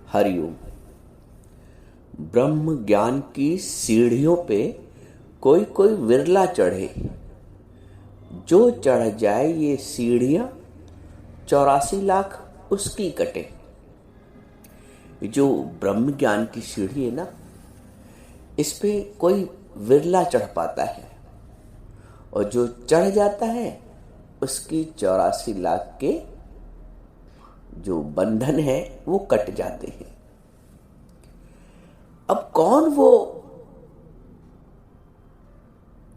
हरिओम। ब्रह्म ज्ञान की सीढ़ियों पे कोई कोई विरला चढ़े, जो चढ़ जाए ये सीढ़ियां 84 लाख उसकी कटे। जो ब्रह्म ज्ञान की सीढ़ी है ना, इस पे कोई विरला चढ़ पाता है, और जो चढ़ जाता है उसकी 84 लाख के जो बंधन है वो कट जाते हैं। अब कौन वो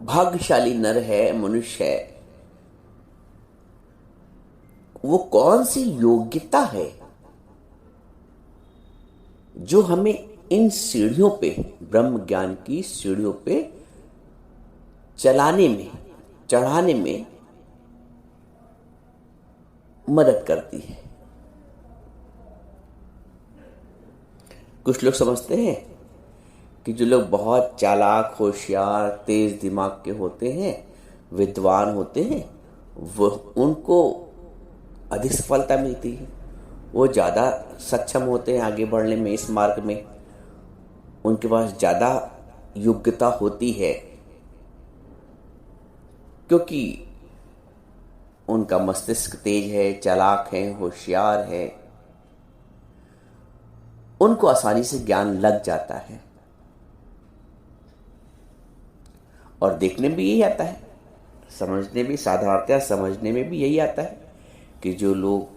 भाग्यशाली नर है, मनुष्य है, वो कौन सी योग्यता है जो हमें इन सीढ़ियों पे, ब्रह्म ज्ञान की सीढ़ियों पे चलाने में, चढ़ाने में मदद करती है। कुछ लोग समझते हैं कि जो लोग बहुत चालाक, होशियार, तेज दिमाग के होते हैं, विद्वान होते हैं, वो उनको अधिक सफलता मिलती है, वो ज़्यादा सक्षम होते हैं आगे बढ़ने में, इस मार्ग में उनके पास ज़्यादा योग्यता होती है, क्योंकि उनका मस्तिष्क तेज है, चालाक है, होशियार है, उनको आसानी से ज्ञान लग जाता है। और देखने में भी यही आता है, समझने भी, साधारणतः समझने में भी यही आता है कि जो लोग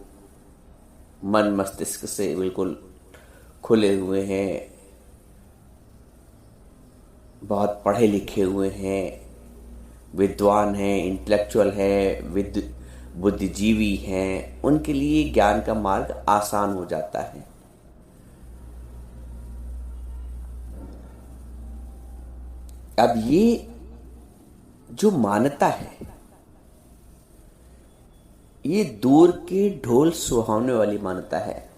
मन मस्तिष्क से बिल्कुल खुले हुए हैं, बहुत पढ़े लिखे हुए हैं, विद्वान हैं, इंटेलेक्चुअल हैं, बुद्धिजीवी हैं, उनके लिए ज्ञान का मार्ग आसान हो जाता है। अब ये जो मान्यता है, ये दूर के ढोल सुहावने वाली मान्यता है।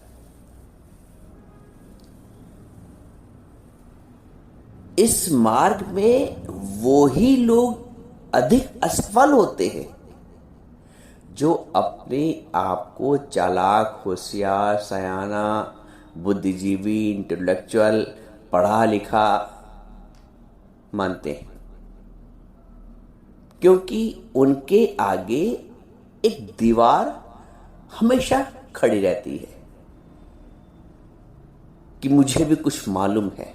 इस मार्ग में वो ही लोग अधिक असफल होते हैं जो अपने आप को चालाक, होशियार, सयाना, बुद्धिजीवी, इंटेलेक्चुअल, पढ़ा लिखा मानते हैं, क्योंकि उनके आगे एक दीवार हमेशा खड़ी रहती है कि मुझे भी कुछ मालूम है,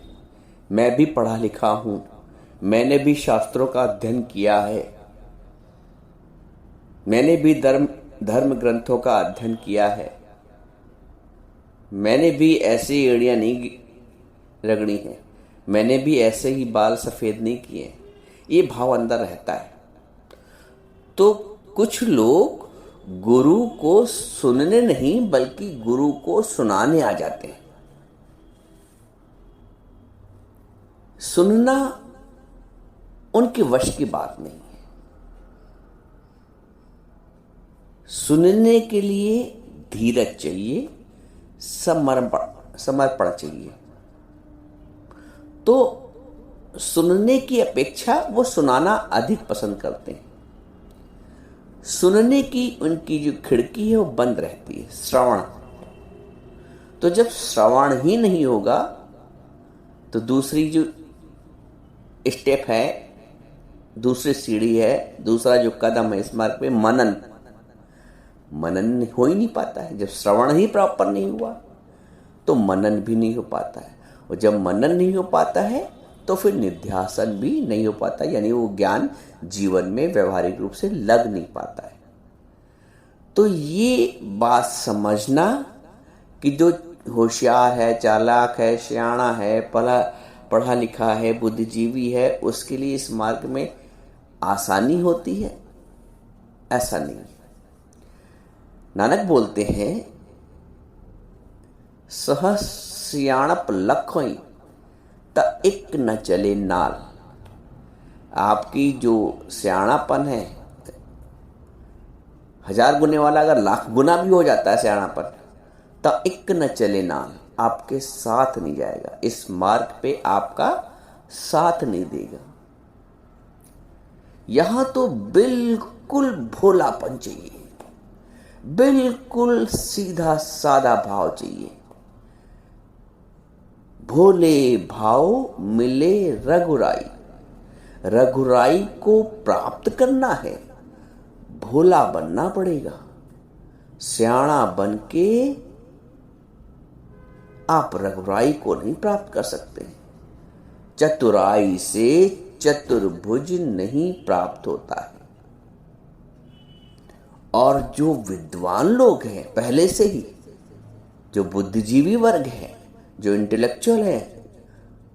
मैं भी पढ़ा लिखा हूं, मैंने भी शास्त्रों का अध्ययन किया है, मैंने भी धर्म ग्रंथों का अध्ययन किया है, मैंने भी ऐसी एड़ियां नहीं रगड़ी हैं, मैंने भी ऐसे ही बाल सफेद नहीं किए। ये भाव अंदर रहता है। तो कुछ लोग गुरु को सुनने नहीं बल्कि गुरु को सुनाने आ जाते हैं। सुनना उनके वश की बात नहीं है। सुनने के लिए धीरज चाहिए, समर्पण चाहिए। तो सुनने की अपेक्षा वो सुनाना अधिक पसंद करते हैं। सुनने की उनकी जो खिड़की है वो बंद रहती है, श्रवण। तो जब श्रवण ही नहीं होगा तो दूसरी जो स्टेप है, दूसरी सीढ़ी है, दूसरा जो कदम है इस मार्ग पे, मनन हो ही नहीं पाता है। जब श्रवण ही प्रॉपर नहीं हुआ तो मनन भी नहीं हो पाता है, और जब मनन नहीं हो पाता है तो फिर निध्यासन भी नहीं हो पाता, यानी वो ज्ञान जीवन में व्यवहारिक रूप से लग नहीं पाता है। तो ये बात समझना कि जो होशियार है, चालाक है, सियाना है, पढ़ा लिखा है, बुद्धिजीवी है, उसके लिए इस मार्ग में आसानी होती है, ऐसा नहीं। नानक बोलते हैं, सहस सियाणप लखोई त एक न चले नाल। आपकी जो सियाणापन है, 1000 गुने वाला अगर 1,00,000 गुना भी हो जाता है सियाणापन, त एक न चले नाल, आपके साथ नहीं जाएगा, इस मार्ग पे आपका साथ नहीं देगा। यहां तो बिल्कुल भोलापन चाहिए, बिल्कुल सीधा सादा भाव चाहिए। भोले भाव मिले रघुराई। रघुराई को प्राप्त करना है, भोला बनना पड़ेगा। सियाणा बन के आप रघुराई को नहीं प्राप्त कर सकते। चतुराई से चतुर्भुज नहीं प्राप्त होता है। और जो विद्वान लोग हैं पहले से ही, जो बुद्धिजीवी वर्ग है, जो इंटेलेक्चुअल है,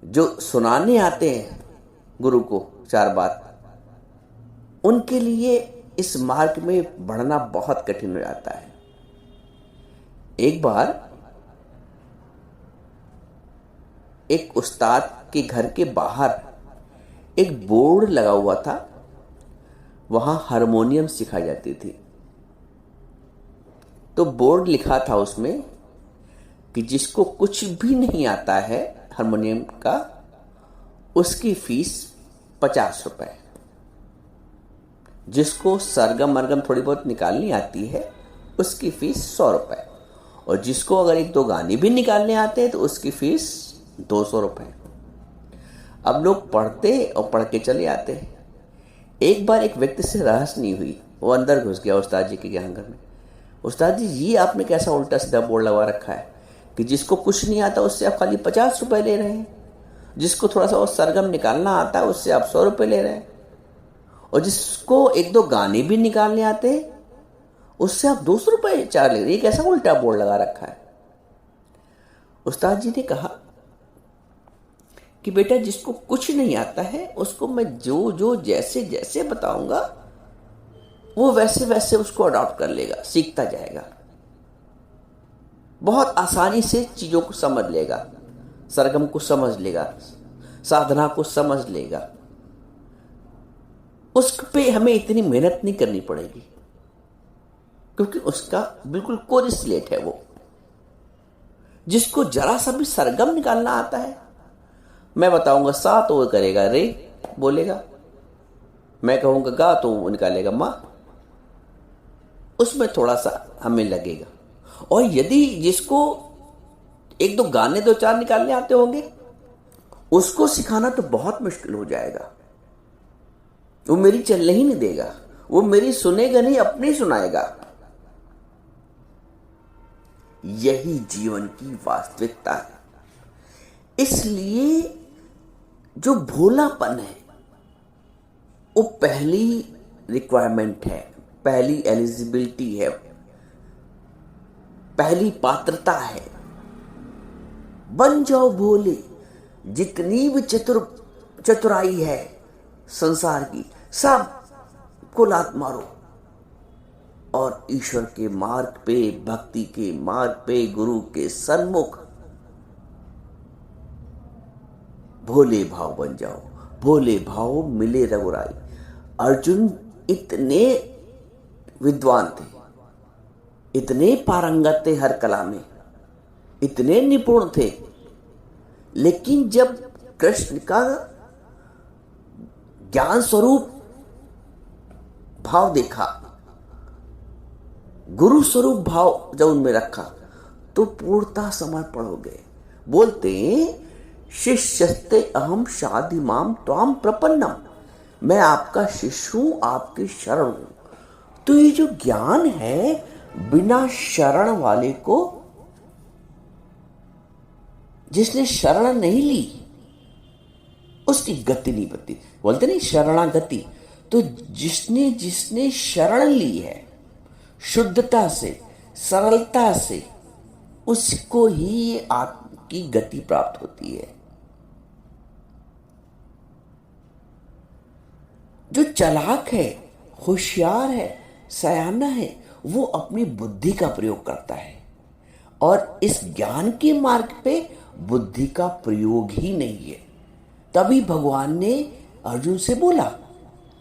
जो सुनाने आते हैं गुरु को चार बात, उनके लिए इस मार्ग में बढ़ना बहुत कठिन हो जाता है। एक बार एक उस्ताद के घर के बाहर एक बोर्ड लगा हुआ था, वहां हारमोनियम सिखाई जाती थी। तो बोर्ड लिखा था उसमें कि जिसको कुछ भी नहीं आता है हारमोनियम का, उसकी फीस 50 रुपए। जिसको सरगम मरगम थोड़ी बहुत निकालनी आती है उसकी फीस 100 रुपए। और जिसको अगर एक दो गाने भी निकालने आते हैं तो उसकी फीस 200 रुपए। अब लोग पढ़ते और पढ़ के चले आते हैं। एक बार एक व्यक्ति से रहस नहीं हुई, वो अंदर घुस गया उस्ताद जी के ज्ञान घर में। उस्ताद जी, ये आपने कैसा उल्टा सीधा बोर्ड लगा रखा है कि जिसको कुछ नहीं आता उससे आप खाली 50 रुपए ले रहे हैं, जिसको थोड़ा सा और सरगम निकालना आता है उससे आप 100 रुपए ले रहे हैं, और जिसको एक दो गाने भी निकालने आते हैं उससे आप 200 रुपए चार्ज ले रहे हैं। ये कैसा उल्टा बोर्ड लगा रखा है। उस्ताद जी ने कहा कि बेटा, जिसको कुछ नहीं आता है उसको मैं जो जो जैसे जैसे बताऊंगा वो वैसे वैसे उसको अडॉप्ट कर लेगा, सीखता जाएगा, बहुत आसानी से चीजों को समझ लेगा, सरगम को समझ लेगा, साधना को समझ लेगा। उस पे हमें इतनी मेहनत नहीं करनी पड़ेगी, क्योंकि उसका बिल्कुल कोरिलेट है। वो जिसको जरा सा भी सरगम निकालना आता है, मैं बताऊंगा सा तो वो करेगा रे बोलेगा, मैं कहूंगा गा तो वो निकालेगा मां। उसमें थोड़ा सा हमें लगेगा। और यदि जिसको एक दो गाने दो चार निकालने आते होंगे, उसको सिखाना तो बहुत मुश्किल हो जाएगा। वो मेरी चलने ही नहीं देगा, वो मेरी सुनेगा नहीं, अपनी सुनाएगा। यही जीवन की वास्तविकता है। इसलिए जो भोलापन है वो पहली रिक्वायरमेंट है, पहली एलिजिबिलिटी है, पहली पात्रता है। बन जाओ भोले। जितनी भी चतुराई है संसार की, सब को लात मारो और ईश्वर के मार्ग पे, भक्ति के मार्ग पे, गुरु के सन्मुख भोले भाव बन जाओ। भोले भाव मिले रघुराई। अर्जुन इतने विद्वान थे, इतने पारंगत थे हर कला में, इतने निपुण थे, लेकिन जब कृष्ण का ज्ञान स्वरूप भाव देखा, गुरु स्वरूप भाव जब उनमें रखा, तो पूर्णता समर्पण हो गए। बोलते हैं शिष्यस्ते अहम शादिमाम त्वाम प्रपन्नम, मैं आपका शिष्य हूं, आपके शरण हूं। तो ये जो ज्ञान है, बिना शरण वाले को, जिसने शरण नहीं ली उसकी गति नहीं बनती। बोलते नहीं शरणागति। तो जिसने जिसने शरण ली है शुद्धता से, सरलता से, उसको ही आपकी गति प्राप्त होती है। जो चालाक है, होशियार है, सयाना है, वो अपनी बुद्धि का प्रयोग करता है, और इस ज्ञान के मार्ग पे बुद्धि का प्रयोग ही नहीं है। तभी भगवान ने अर्जुन से बोला,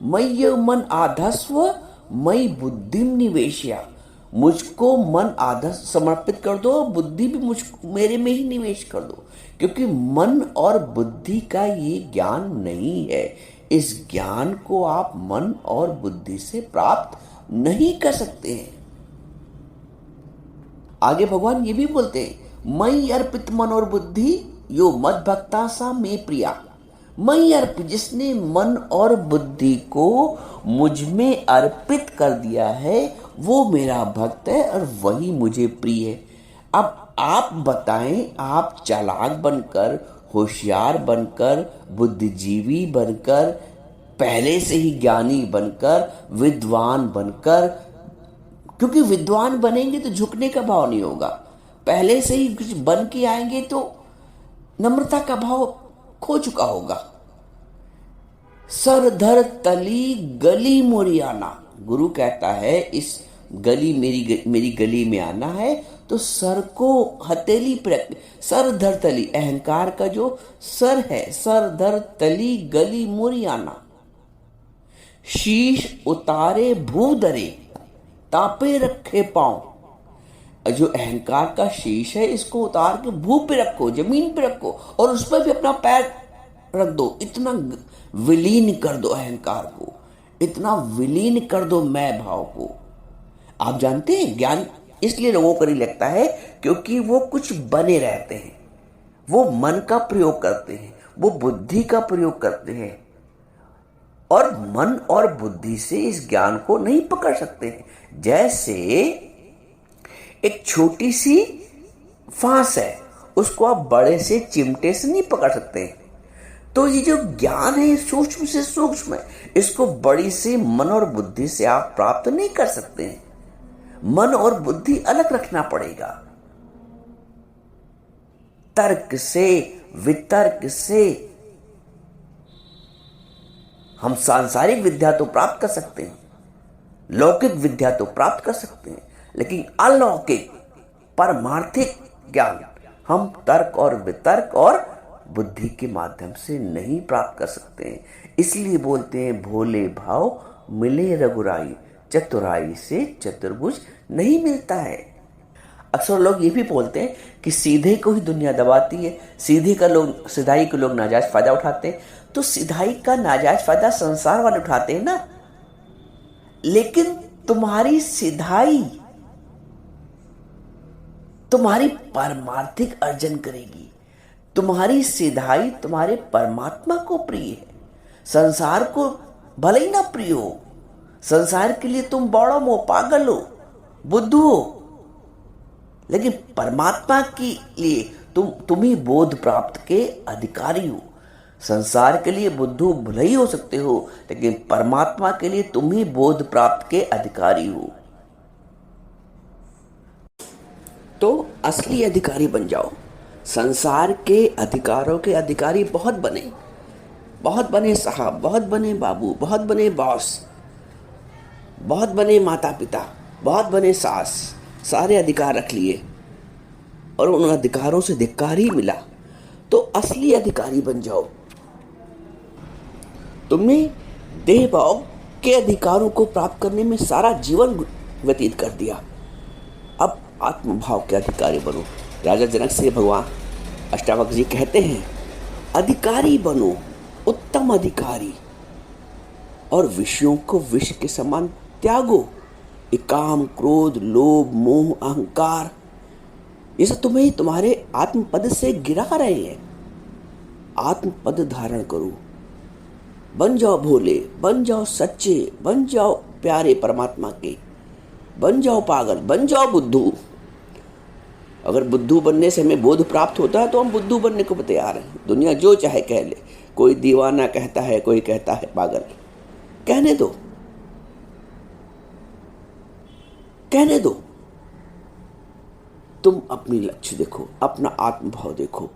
मय्य मन आधस्व मई बुद्धिम निवेशया, मुझको मन आधा समर्पित कर दो, बुद्धि भी मेरे में ही निवेश कर दो। क्योंकि मन और बुद्धि का ये ज्ञान नहीं है। इस ज्ञान को आप मन और बुद्धि से प्राप्त नहीं कर सकते हैं। आगे भगवान ये भी बोलते हैं, मई अर्पित मन और बुद्धि यो मद भक्ता सा में प्रिया। मई अर्प, जिसने मन और बुद्धि को मुझ में अर्पित कर दिया है वो मेरा भक्त है और वही मुझे प्रिय है। अब आप बताएं, आप चालाक बनकर, होशियार बनकर, बुद्धिजीवी बनकर, पहले से ही ज्ञानी बनकर, विद्वान बनकर, क्योंकि विद्वान बनेंगे तो झुकने का भाव नहीं होगा, पहले से ही कुछ बन के आएंगे तो नम्रता का भाव खो चुका होगा। सर धर तली गली मोरियाना, गुरु कहता है इस गली मेरी गली में आना है तो सर को हथेली पर रख, सर धर तली, अहंकार का जो सर है, सर धर तली गली मोरियाना। शीश उतारे भूधरे, तापे रखे पांव। जो अहंकार का शीश है इसको उतार के भू पे रखो, जमीन पे रखो और उस पर भी अपना पैर रख दो। इतना विलीन कर दो अहंकार को, इतना विलीन कर दो मैं भाव को। आप जानते हैं ज्ञान इसलिए लोगों को नहीं लगता है क्योंकि वो कुछ बने रहते हैं, वो मन का प्रयोग करते हैं, वो बुद्धि का प्रयोग करते हैं और मन और बुद्धि से इस ज्ञान को नहीं पकड़ सकते हैं। जैसे एक छोटी सी फांस है, उसको आप बड़े से चिमटे से नहीं पकड़ सकते। तो ये जो ज्ञान है सूक्ष्म से सूक्ष्म है, इसको बड़ी से मन और बुद्धि से आप प्राप्त नहीं कर सकते हैं। मन और बुद्धि अलग रखना पड़ेगा। तर्क से, वितर्क से हम सांसारिक विद्या तो प्राप्त कर सकते हैं, लौकिक विद्या तो प्राप्त कर सकते हैं, लेकिन अलौकिक परमार्थिक ज्ञान हम तर्क और वितर्क और बुद्धि के माध्यम से नहीं प्राप्त कर सकते हैं। इसलिए बोलते हैं भोले भाव मिले रघुराई, चतुराई से चतुर्भुज नहीं मिलता है। अक्सर लोग ये भी बोलते हैं कि सीधे को ही दुनिया दबाती है, सिधाई को लोग नाजायज फायदा उठाते हैं। तो सिधाई का नाजायज फायदा संसार वाले उठाते हैं ना, लेकिन तुम्हारी सिधाई तुम्हारी पारमार्थिक अर्जन करेगी। तुम्हारी सिधाई तुम्हारे परमात्मा को प्रिय है, संसार को भले ही ना प्रिय हो। संसार के लिए तुम बौड़ा हो, पागल हो, बुद्धू हो, लेकिन परमात्मा के लिए तुम ही बोध प्राप्त के अधिकारी हो। संसार के लिए बुद्धू भले ही हो सकते हो, लेकिन परमात्मा के लिए तुम ही बोध प्राप्त के अधिकारी हो। तो असली अधिकारी बन जाओ। संसार के अधिकारों के अधिकारी बहुत बने साहब, बहुत बने बाबू, बहुत बने बॉस, बहुत बने माता पिता, बहुत बने सास, सारे अधिकार रख लिए और उन अधिकारों से धिक्कार ही मिला। तो असली अधिकारी बन जाओ। तुमने देह भाव के अधिकारों को प्राप्त करने में सारा जीवन व्यतीत कर दिया, अब आत्मभाव के अधिकारी बनो। राजा जनक से भगवान अष्टावक्र जी कहते हैं अधिकारी बनो, उत्तम अधिकारी, और विषयों को विष के समान त्यागो। ये काम, क्रोध, लोभ, मोह, अहंकार, ये सब तुम्हें तुम्हारे आत्मपद से गिरा रहे हैं। आत्मपद धारण करो, बन जाओ भोले, बन जाओ सच्चे, बन जाओ प्यारे परमात्मा के, बन जाओ पागल, बन जाओ बुद्धू। अगर बुद्धू बनने से हमें बोध प्राप्त होता है तो हम बुद्धू बनने को तैयार हैं। दुनिया जो चाहे कह ले, कोई दीवाना कहता है, कोई कहता है पागल, कहने दो, कहने दो। तुम अपनी लक्ष्य देखो, अपना आत्मभाव देखो।